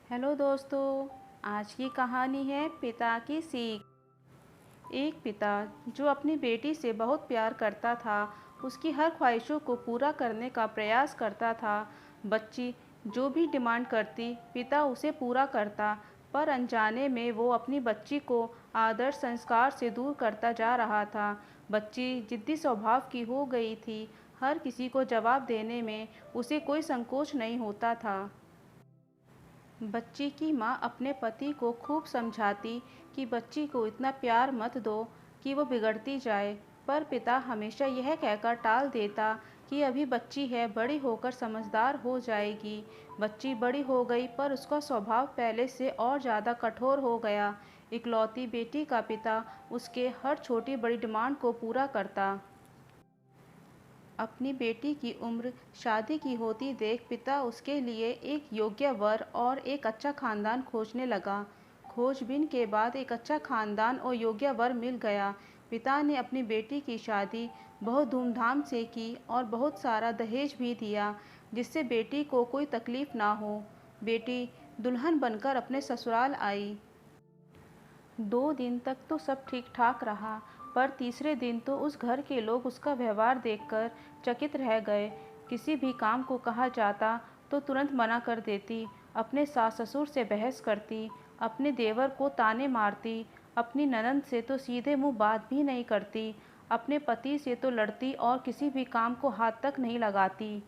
Hello दोस्तों। आज की कहानी है पिता की सीख। एक पिता जो अपनी बेटी से बहुत प्यार करता था, उसकी हर ख्वाहिशों को पूरा करने का प्रयास करता था। बच्ची जो भी डिमांड करती, पिता उसे पूरा करता, पर अनजाने में वो अपनी बच्ची को आदर्श संस्कार से दूर करता जा रहा था। बच्ची जिद्दी स्वभाव की हो गई थी। हर किसी को जवाब देने में उसे कोई संकोच नहीं होता था। बच्ची की माँ अपने पति को खूब समझाती कि बच्ची को इतना प्यार मत दो कि वो बिगड़ती जाए, पर पिता हमेशा यह कहकर टाल देता कि अभी बच्ची है, बड़ी होकर समझदार हो जाएगी। बच्ची बड़ी हो गई, पर उसका स्वभाव पहले से और ज़्यादा कठोर हो गया। इकलौती बेटी का पिता उसके हर छोटी बड़ी डिमांड को पूरा करता। अपनी बेटी की उम्र शादी की होती देख पिता उसके लिए एक योग्य वर और एक अच्छा खानदान खोजने लगा। खोजबीन के बाद एक अच्छा खानदान और योग्य वर मिल गया। पिता ने अपनी बेटी की शादी बहुत धूमधाम से की और बहुत सारा दहेज भी दिया, जिससे बेटी को कोई तकलीफ ना हो। बेटी दुल्हन बनकर अपने ससुराल आई। 2 दिन तक तो सब ठीक ठाक रहा, पर तीसरे दिन तो उस घर के लोग उसका व्यवहार देखकर चकित रह गए। किसी भी काम को कहा जाता तो तुरंत मना कर देती, अपने सास ससुर से बहस करती, अपने देवर को ताने मारती, अपनी ननद से तो सीधे मुंह बात भी नहीं करती, अपने पति से तो लड़ती और किसी भी काम को हाथ तक नहीं लगाती।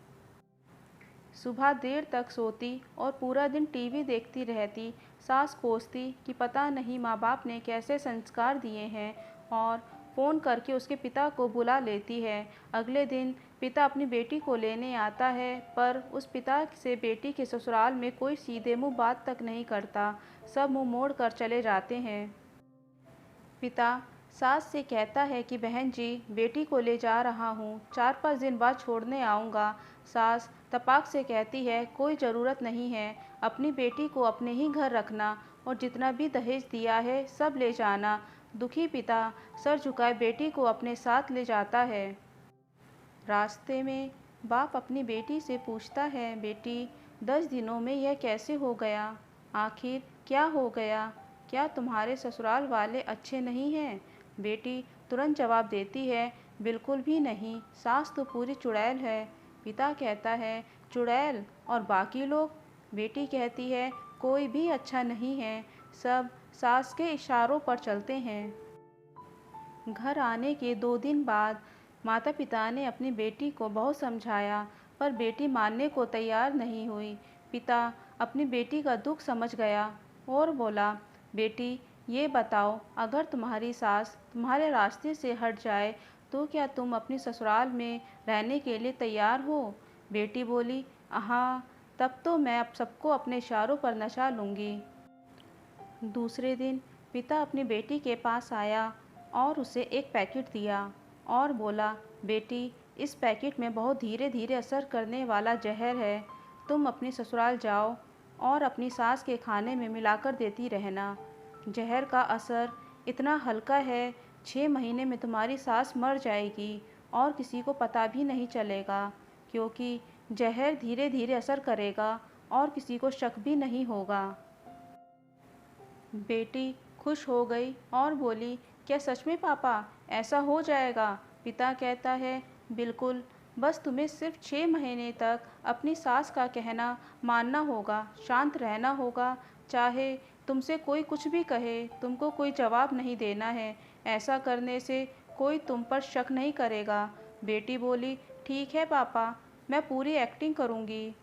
सुबह देर तक सोती और पूरा दिन टीवी देखती रहती। सास कोसती कि पता नहीं माँ बाप ने कैसे संस्कार दिए हैं, और फ़ोन करके उसके पिता को बुला लेती है। अगले दिन पिता अपनी बेटी को लेने आता है, पर उस पिता से बेटी के ससुराल में कोई सीधे मुंह बात तक नहीं करता। सब मुंह मोड़ कर चले जाते हैं। पिता सास से कहता है कि बहन जी, बेटी को ले जा रहा हूँ, 4-5 दिन बाद छोड़ने आऊँगा। सास तपाक से कहती है कोई ज़रूरत नहीं है, अपनी बेटी को अपने ही घर रखना और जितना भी दहेज दिया है सब ले जाना। दुखी पिता सर झुकाए बेटी को अपने साथ ले जाता है। रास्ते में बाप अपनी बेटी से पूछता है, बेटी 10 दिनों में यह कैसे हो गया? आखिर क्या हो गया? क्या तुम्हारे ससुराल वाले अच्छे नहीं हैं? बेटी तुरंत जवाब देती है, बिल्कुल भी नहीं, सास तो पूरी चुड़ैल है। पिता कहता है, चुड़ैल और बाकी लोग? बेटी कहती है, कोई भी अच्छा नहीं है, सब सास के इशारों पर चलते हैं। घर आने के 2 दिन बाद माता पिता ने अपनी बेटी को बहुत समझाया, पर बेटी मानने को तैयार नहीं हुई। पिता अपनी बेटी का दुख समझ गया और बोला, बेटी ये बताओ, अगर तुम्हारी सास तुम्हारे रास्ते से हट जाए तो क्या तुम अपनी ससुराल में रहने के लिए तैयार हो? बेटी बोली, हाँ, तब तो मैं अब सबको अपने इशारों पर नचा लूँगी। दूसरे दिन पिता अपनी बेटी के पास आया और उसे एक पैकेट दिया और बोला, बेटी इस पैकेट में बहुत धीरे धीरे असर करने वाला जहर है, तुम अपनी ससुराल जाओ और अपनी सास के खाने में मिलाकर देती रहना। जहर का असर इतना हल्का है, 6 महीने में तुम्हारी सास मर जाएगी और किसी को पता भी नहीं चलेगा, क्योंकि जहर धीरे धीरे असर करेगा और किसी को शक भी नहीं होगा। बेटी खुश हो गई और बोली, क्या सच में पापा ऐसा हो जाएगा? पिता कहता है, बिल्कुल, बस तुम्हें सिर्फ 6 महीने तक अपनी सास का कहना मानना होगा, शांत रहना होगा। चाहे तुमसे कोई कुछ भी कहे, तुमको कोई जवाब नहीं देना है। ऐसा करने से कोई तुम पर शक नहीं करेगा। बेटी बोली, ठीक है पापा, मैं पूरी एक्टिंग करूँगी।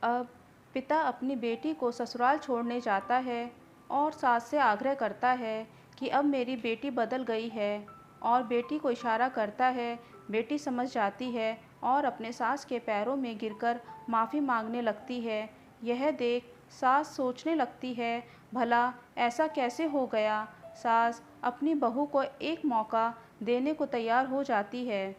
अब पिता अपनी बेटी को ससुराल छोड़ने जाता है और सास से आग्रह करता है कि अब मेरी बेटी बदल गई है, और बेटी को इशारा करता है। बेटी समझ जाती है और अपने सास के पैरों में गिरकर माफ़ी मांगने लगती है। यह देख सास सोचने लगती है, भला ऐसा कैसे हो गया? सास अपनी बहू को एक मौका देने को तैयार हो जाती है।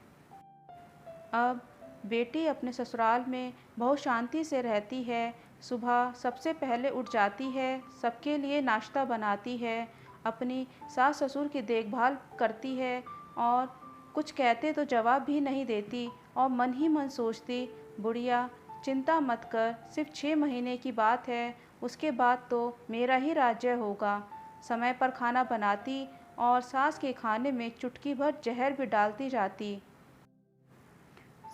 अब बेटी अपने ससुराल में बहुत शांति से रहती है। सुबह सबसे पहले उठ जाती है, सबके लिए नाश्ता बनाती है, अपनी सास ससुर की देखभाल करती है, और कुछ कहते तो जवाब भी नहीं देती और मन ही मन सोचती, बुढ़िया चिंता मत कर, सिर्फ 6 महीने की बात है, उसके बाद तो मेरा ही राज्य होगा। समय पर खाना बनाती और सास के खाने में चुटकी भर जहर भी डालती जाती।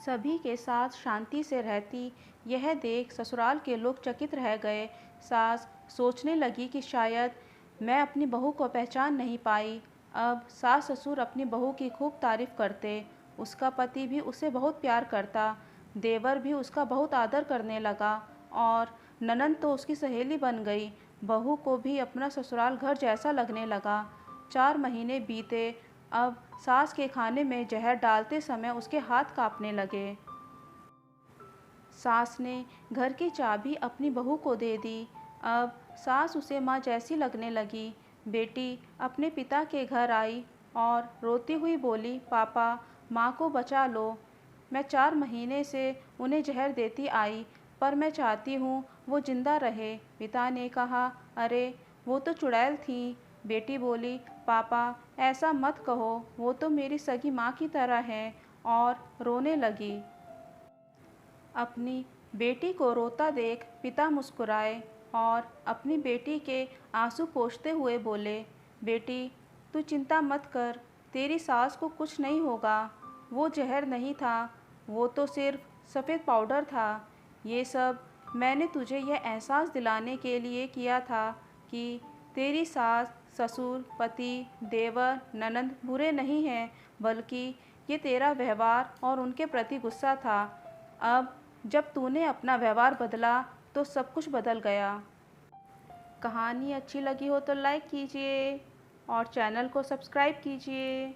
सभी के साथ शांति से रहती। यह देख ससुराल के लोग चकित रह गए। सास सोचने लगी कि शायद मैं अपनी बहू को पहचान नहीं पाई। अब सास ससुर अपनी बहू की खूब तारीफ करते। उसका पति भी उसे बहुत प्यार करता। देवर भी उसका बहुत आदर करने लगा और ननंद तो उसकी सहेली बन गई। बहू को भी अपना ससुराल घर जैसा लगने लगा। 4 महीने बीते। अब सास के खाने में जहर डालते समय उसके हाथ कांपने लगे। सास ने घर की चाबी अपनी बहू को दे दी। अब सास उसे माँ जैसी लगने लगी। बेटी अपने पिता के घर आई और रोती हुई बोली, पापा, माँ को बचा लो। मैं 4 महीने से उन्हें जहर देती आई, पर मैं चाहती हूँ वो जिंदा रहे। पिता ने कहा, अरे वो तो चुड़ैल थी। बेटी बोली, पापा ऐसा मत कहो, वो तो मेरी सगी माँ की तरह है, और रोने लगी। अपनी बेटी को रोता देख पिता मुस्कुराए और अपनी बेटी के आंसू पोंछते हुए बोले, बेटी तू चिंता मत कर, तेरी सास को कुछ नहीं होगा। वो जहर नहीं था, वो तो सिर्फ सफ़ेद पाउडर था। ये सब मैंने तुझे यह एहसास दिलाने के लिए किया था कि तेरी सास, ससुर, पति, देवर, ननंद बुरे नहीं हैं, बल्कि ये तेरा व्यवहार और उनके प्रति गुस्सा था। अब जब तूने अपना व्यवहार बदला तो सब कुछ बदल गया। कहानी अच्छी लगी हो तो लाइक कीजिए और चैनल को सब्सक्राइब कीजिए।